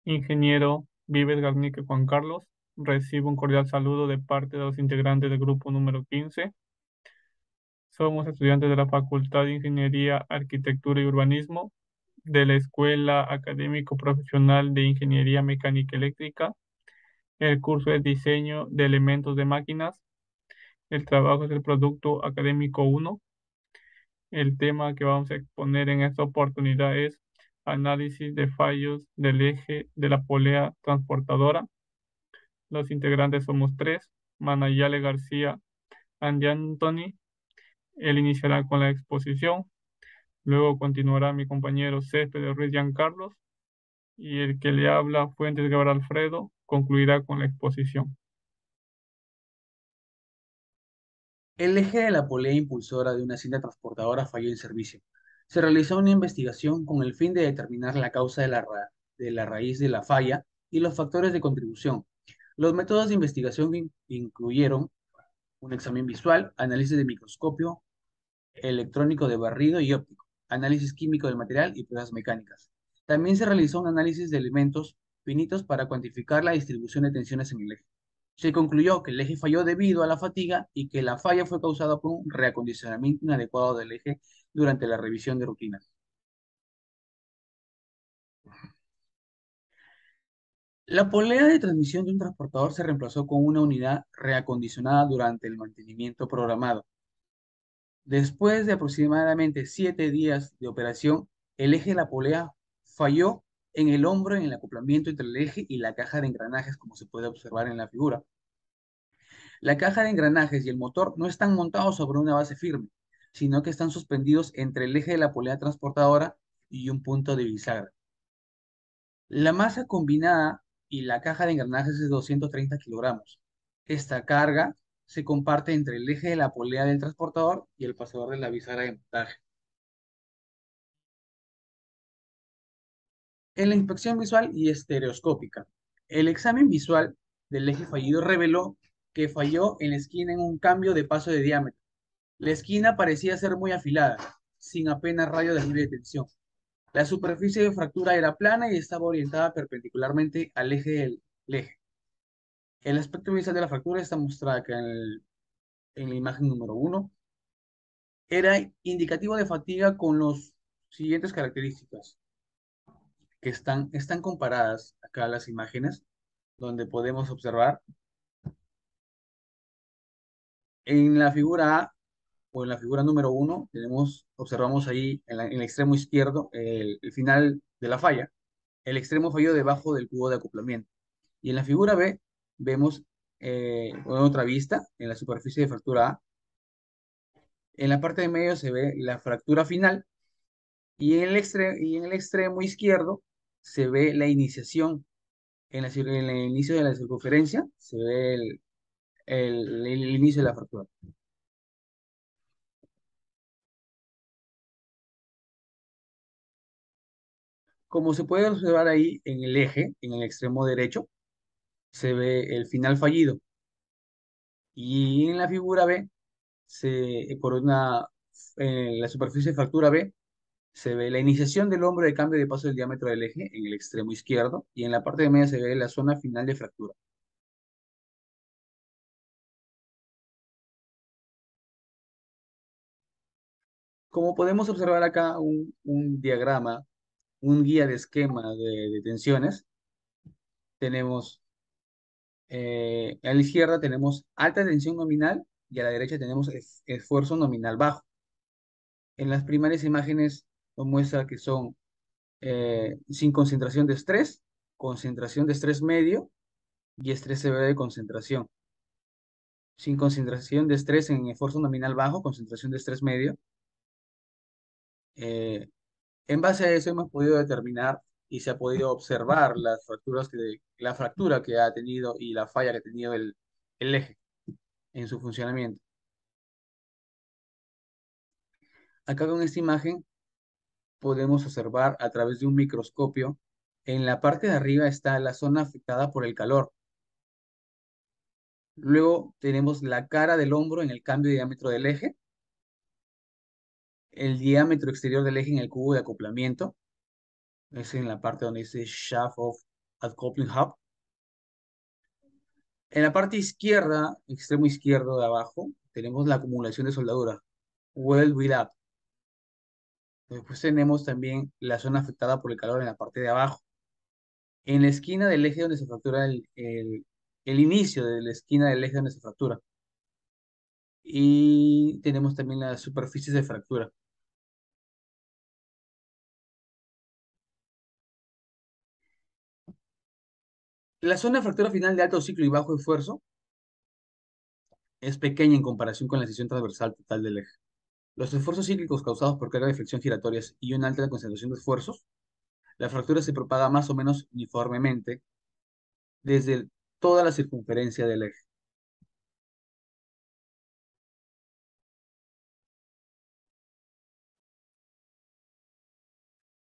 Ingeniero Vives Garnique Juan Carlos, recibo un cordial saludo de parte de los integrantes del grupo número 15. Somos estudiantes de la Facultad de Ingeniería, Arquitectura y Urbanismo de la Escuela Académico Profesional de Ingeniería Mecánica Eléctrica. El curso es Diseño de Elementos de Máquinas. El trabajo es el Producto Académico 1. El tema que vamos a exponer en esta oportunidad es análisis de fallos del eje de la polea transportadora. Los integrantes somos tres: Manayale García, Andy Anthony. Él iniciará con la exposición. Luego continuará mi compañero Céspedes Ruiz Giancarlos y el que le habla, Fuentes Gabriel Alfredo, concluirá con la exposición. El eje de la polea impulsora de una cinta transportadora falló en servicio. Se realizó una investigación con el fin de determinar la causa de la raíz de la falla y los factores de contribución. Los métodos de investigación incluyeron un examen visual, análisis de microscopio, electrónico de barrido y óptico, análisis químico del material y pruebas mecánicas. También se realizó un análisis de elementos finitos para cuantificar la distribución de tensiones en el eje. Se concluyó que el eje falló debido a la fatiga y que la falla fue causada por un reacondicionamiento inadecuado del eje durante la revisión de rutina. La polea de transmisión de un transportador se reemplazó con una unidad reacondicionada durante el mantenimiento programado. Después de aproximadamente 7 días de operación, el eje de la polea falló en el hombro en el acoplamiento entre el eje y la caja de engranajes, como se puede observar en la figura. La caja de engranajes y el motor no están montados sobre una base firme, sino que están suspendidos entre el eje de la polea transportadora y un punto de bisagra. La masa combinada y la caja de engranajes es de 230 kilogramos. Esta carga se comparte entre el eje de la polea del transportador y el pasador de la bisagra de montaje. En la inspección visual y estereoscópica, el examen visual del eje fallido reveló que falló en la esquina en un cambio de paso de diámetro. La esquina parecía ser muy afilada, sin apenas radio de libre de tensión. La superficie de fractura era plana y estaba orientada perpendicularmente al eje del eje. El aspecto visual de la fractura está mostrado acá en la imagen número 1. Era indicativo de fatiga con las siguientes características, que están comparadas acá las imágenes, donde podemos observar en la figura A o en la figura número 1, observamos ahí en el extremo izquierdo el final de la falla, el extremo fallo debajo del cubo de acoplamiento. Y en la figura B vemos en otra vista, en la superficie de fractura A, en la parte de medio se ve la fractura final y en el extremo izquierdo se ve la iniciación. En el inicio de la circunferencia se ve el inicio de la fractura. Como se puede observar ahí en el eje, en el extremo derecho, se ve el final fallido. Y en la figura B, en la superficie de fractura B, se ve la iniciación del hombro de cambio de paso del diámetro del eje en el extremo izquierdo y en la parte de media se ve la zona final de fractura. Como podemos observar acá un diagrama, un guía de esquema de tensiones, tenemos a la izquierda tenemos alta tensión nominal y a la derecha tenemos esfuerzo nominal bajo. En las primeras imágenes nos muestra que son sin concentración de estrés medio y estrés severo de concentración. Sin concentración de estrés en esfuerzo nominal bajo, concentración de estrés medio. Eh, en base a eso hemos podido determinar y se ha podido observar la fractura que ha tenido y la falla que ha tenido el eje en su funcionamiento. Acá con esta imagen podemos observar a través de un microscopio, en la parte de arriba está la zona afectada por el calor. Luego tenemos la cara del hombro en el cambio de diámetro del eje, el diámetro exterior del eje en el cubo de acoplamiento, es en la parte donde dice shaft of at Coupling Hub. En la parte izquierda, extremo izquierdo de abajo, tenemos la acumulación de soldadura, Weld Build-Up. Después tenemos también la zona afectada por el calor en la parte de abajo. En la esquina del eje donde se fractura el inicio de la esquina del eje donde se fractura. Y tenemos también las superficies de fractura. La zona de fractura final de alto ciclo y bajo esfuerzo es pequeña en comparación con la sección transversal total del eje. Los esfuerzos cíclicos causados por carga de fricción giratorias y una alta concentración de esfuerzos, la fractura se propaga más o menos uniformemente desde toda la circunferencia del eje.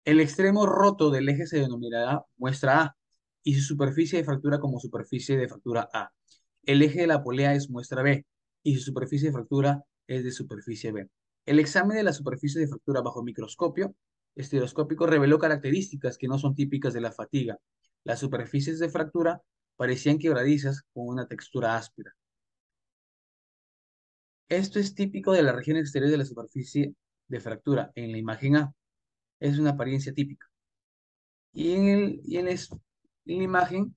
El extremo roto del eje se denominará muestra A y su superficie de fractura como superficie de fractura A. El eje de la polea es muestra B y su superficie de fractura es de superficie B. El examen de la superficie de fractura bajo microscopio estereoscópico reveló características que no son típicas de la fatiga. Las superficies de fractura parecían quebradizas con una textura áspera. Esto es típico de la región exterior de la superficie de fractura. En la imagen A es una apariencia típica. En la imagen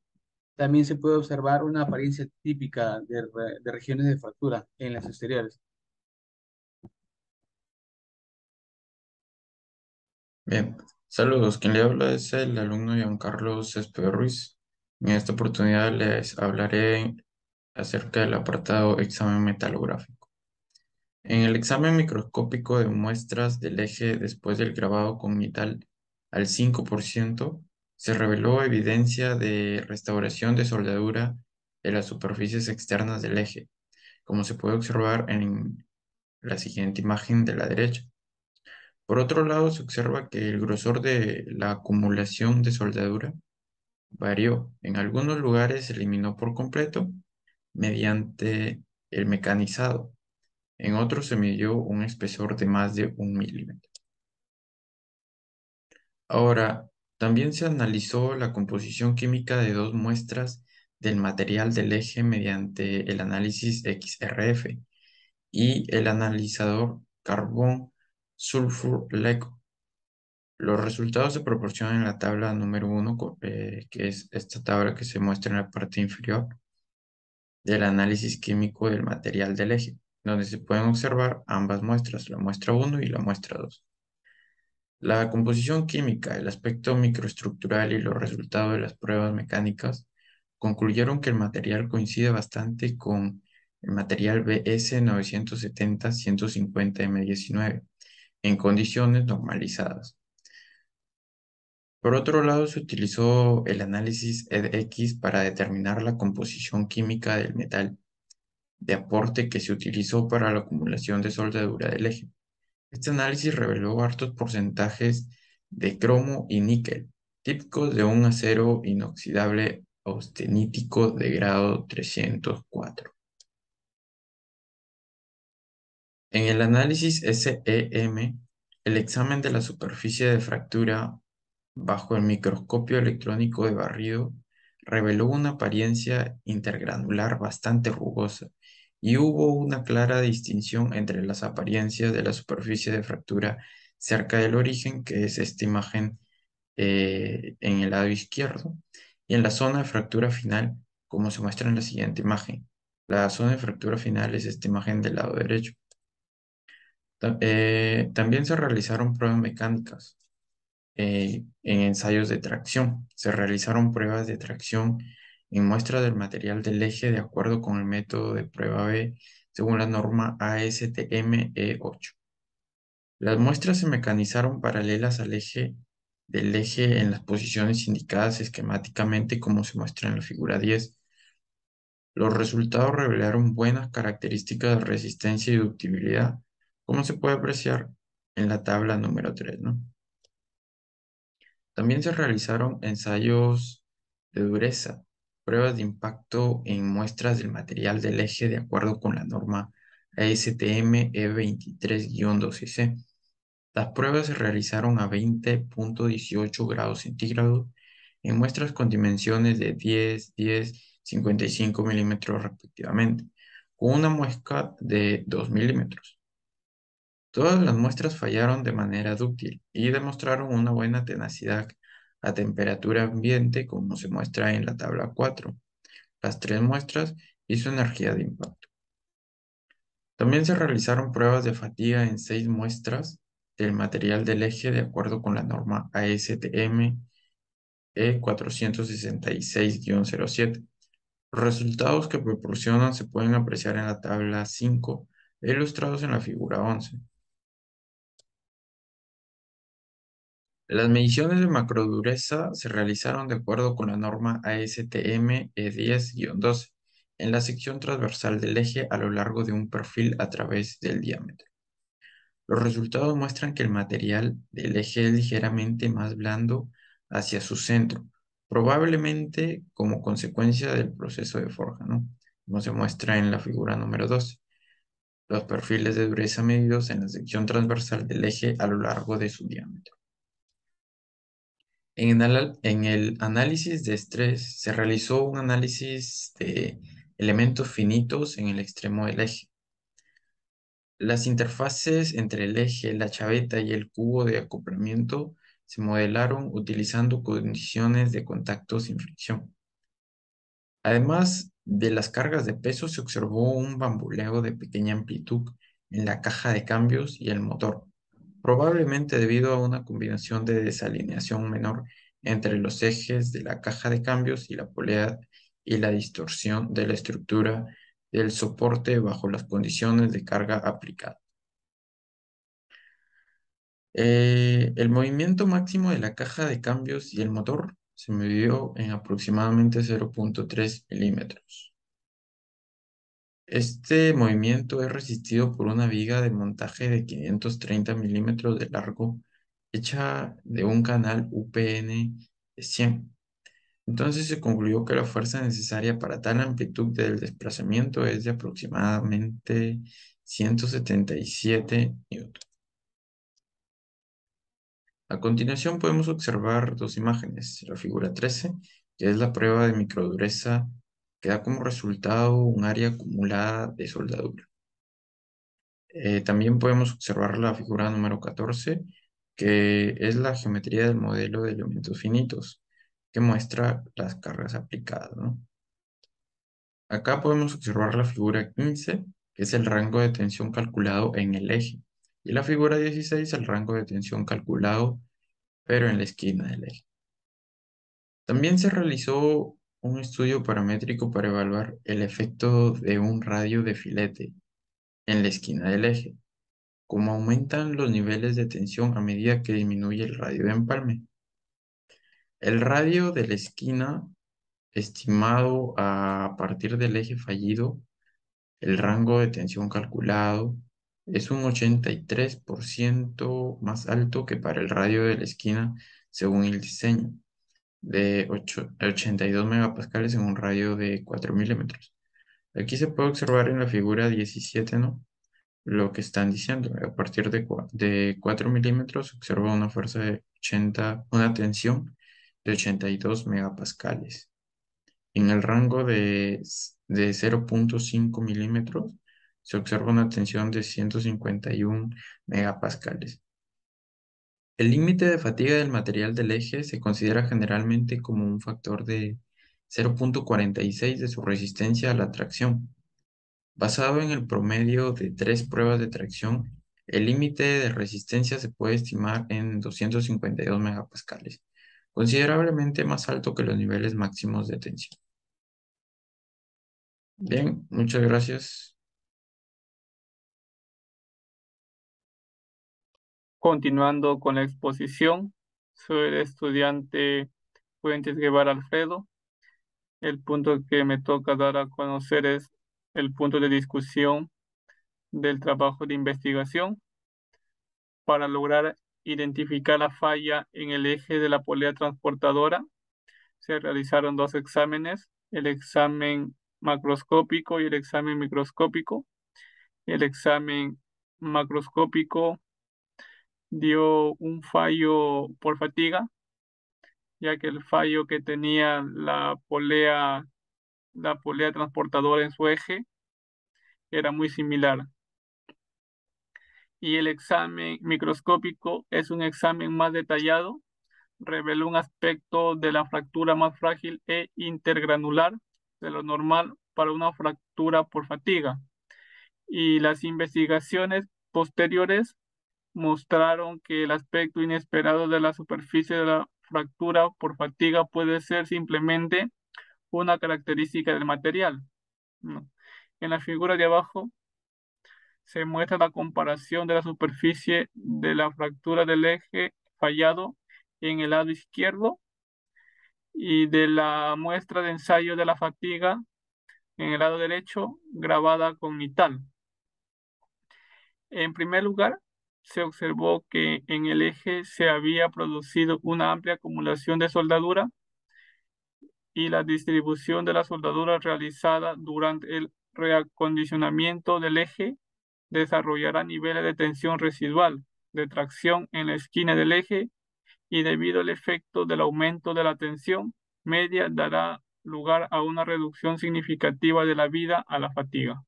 también se puede observar una apariencia típica de regiones de fractura en las exteriores. Bien, saludos. Quien le habla es el alumno Giancarlos Céspedes Ruiz. En esta oportunidad les hablaré acerca del apartado examen metalográfico. En el examen microscópico de muestras del eje después del grabado con metal al 5%, se reveló evidencia de restauración de soldadura de las superficies externas del eje, como se puede observar en la siguiente imagen de la derecha. Por otro lado, se observa que el grosor de la acumulación de soldadura varió. En algunos lugares se eliminó por completo mediante el mecanizado. En otros se midió un espesor de más de 1 milímetro. Ahora, también se analizó la composición química de dos muestras del material del eje mediante el análisis XRF y el analizador carbón sulfur LECO. Los resultados se proporcionan en la tabla número 1, que es esta tabla que se muestra en la parte inferior del análisis químico del material del eje, donde se pueden observar ambas muestras, la muestra 1 y la muestra 2. La composición química, el aspecto microestructural y los resultados de las pruebas mecánicas concluyeron que el material coincide bastante con el material BS 970-150 M19 en condiciones normalizadas. Por otro lado, se utilizó el análisis EDX para determinar la composición química del metal de aporte que se utilizó para la acumulación de soldadura del eje. Este análisis reveló altos porcentajes de cromo y níquel, típicos de un acero inoxidable austenítico de grado 304. En el análisis SEM, el examen de la superficie de fractura bajo el microscopio electrónico de barrido reveló una apariencia intergranular bastante rugosa y hubo una clara distinción entre las apariencias de la superficie de fractura cerca del origen, que es esta imagen en el lado izquierdo, y en la zona de fractura final, como se muestra en la siguiente imagen. La zona de fractura final es esta imagen del lado derecho. También se realizaron pruebas mecánicas en ensayos de tracción. Se realizaron pruebas de tracción en muestras del material del eje de acuerdo con el método de prueba B según la norma ASTM E8. Las muestras se mecanizaron paralelas al eje del eje en las posiciones indicadas esquemáticamente como se muestra en la figura 10. Los resultados revelaron buenas características de resistencia y ductibilidad, como se puede apreciar en la tabla número 3, ¿no? También se realizaron ensayos de dureza, pruebas de impacto en muestras del material del eje de acuerdo con la norma ASTM E23-12C. Las pruebas se realizaron a 20.18 grados centígrados en muestras con dimensiones de 10, 10, 55 milímetros respectivamente, con una muesca de 2 milímetros. Todas las muestras fallaron de manera dúctil y demostraron una buena tenacidad a temperatura ambiente, como se muestra en la tabla 4, las tres muestras y su energía de impacto. También se realizaron pruebas de fatiga en 6 muestras del material del eje de acuerdo con la norma ASTM E466-07. Los resultados que proporcionan se pueden apreciar en la tabla 5 e ilustrados en la figura 11. Las mediciones de macrodureza se realizaron de acuerdo con la norma ASTM E10-12 en la sección transversal del eje a lo largo de un perfil a través del diámetro. Los resultados muestran que el material del eje es ligeramente más blando hacia su centro, probablemente como consecuencia del proceso de forja, ¿no? Como se muestra en la figura número 2. Los perfiles de dureza medidos en la sección transversal del eje a lo largo de su diámetro. En el análisis de estrés se realizó un análisis de elementos finitos en el extremo del eje. Las interfaces entre el eje, la chaveta y el cubo de acoplamiento se modelaron utilizando condiciones de contacto sin fricción. Además de las cargas de peso, se observó un bamboleo de pequeña amplitud en la caja de cambios y el motor, probablemente debido a una combinación de desalineación menor entre los ejes de la caja de cambios y la polea y la distorsión de la estructura del soporte bajo las condiciones de carga aplicada. El movimiento máximo de la caja de cambios y el motor se midió en aproximadamente 0.3 milímetros. Este movimiento es resistido por una viga de montaje de 530 milímetros de largo hecha de un canal UPN de 100. Entonces se concluyó que la fuerza necesaria para tal amplitud del desplazamiento es de aproximadamente 177 newtons. A continuación podemos observar dos imágenes. La figura 13, que es la prueba de microdureza, que da como resultado un área acumulada de soldadura. También podemos observar la figura número 14, que es la geometría del modelo de elementos finitos, que muestra las cargas aplicadas, ¿no? Acá podemos observar la figura 15, que es el rango de tensión calculado en el eje, y la figura 16, el rango de tensión calculado, pero en la esquina del eje. También se realizó un estudio paramétrico para evaluar el efecto de un radio de filete en la esquina del eje, como aumentan los niveles de tensión a medida que disminuye el radio de empalme. El radio de la esquina, estimado a partir del eje fallido, el rango de tensión calculado, es un 83% más alto que para el radio de la esquina según el diseño, de 82 megapascales en un radio de 4 milímetros. Aquí se puede observar en la figura 17, ¿no? Lo que están diciendo. A partir de 4 milímetros se observa una fuerza de 80, una tensión de 82 megapascales. En el rango de 0.5 milímetros se observa una tensión de 151 megapascales. El límite de fatiga del material del eje se considera generalmente como un factor de 0.46 de su resistencia a la tracción. Basado en el promedio de 3 pruebas de tracción, el límite de resistencia se puede estimar en 252 megapascales, considerablemente más alto que los niveles máximos de tensión. Bien, muchas gracias. Continuando con la exposición, soy el estudiante Fuentes Guevara Alfredo. El punto que me toca dar a conocer es el punto de discusión del trabajo de investigación para lograr identificar la falla en el eje de la polea transportadora. Se realizaron dos exámenes, el examen macroscópico y el examen microscópico. El examen macroscópico dio un fallo por fatiga ya que el fallo que tenía la polea transportadora en su eje era muy similar. Y el examen microscópico es un examen más detallado, reveló un aspecto de la fractura más frágil e intergranular de lo normal para una fractura por fatiga. Y las investigaciones posteriores mostraron que el aspecto inesperado de la superficie de la fractura por fatiga puede ser simplemente una característica del material, ¿no? En la figura de abajo se muestra la comparación de la superficie de la fractura del eje fallado en el lado izquierdo y de la muestra de ensayo de la fatiga en el lado derecho grabada con nital. En primer lugar, se observó que en el eje se había producido una amplia acumulación de soldadura y la distribución de la soldadura realizada durante el reacondicionamiento del eje desarrollará niveles de tensión residual, de tracción en la esquina del eje y debido al efecto del aumento de la tensión media dará lugar a una reducción significativa de la vida a la fatiga.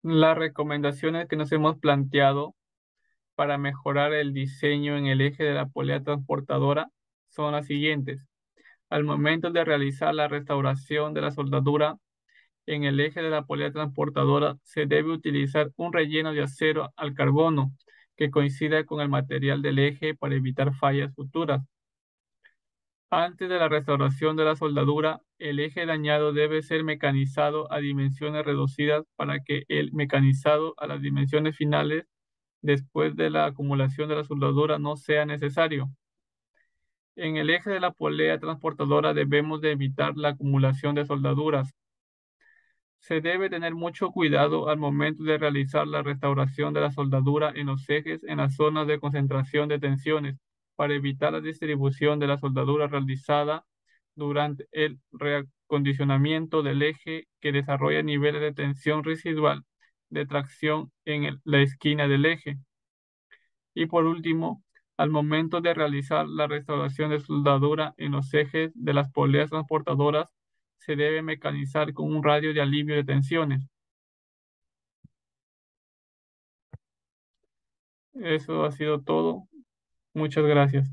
Las recomendaciones que nos hemos planteado para mejorar el diseño en el eje de la polea transportadora son las siguientes. Al momento de realizar la restauración de la soldadura en el eje de la polea transportadora, se debe utilizar un relleno de acero al carbono que coincida con el material del eje para evitar fallas futuras. Antes de la restauración de la soldadura, el eje dañado debe ser mecanizado a dimensiones reducidas para que el mecanizado a las dimensiones finales después de la acumulación de la soldadura no sea necesario. En el eje de la polea transportadora debemos de evitar la acumulación de soldaduras. Se debe tener mucho cuidado al momento de realizar la restauración de la soldadura en los ejes en las zonas de concentración de tensiones para evitar la distribución de la soldadura realizada durante el reacondicionamiento del eje que desarrolla niveles de tensión residual de tracción en la esquina del eje. Y por último, al momento de realizar la restauración de soldadura en los ejes de las poleas transportadoras, se debe mecanizar con un radio de alivio de tensiones. Eso ha sido todo. Muchas gracias.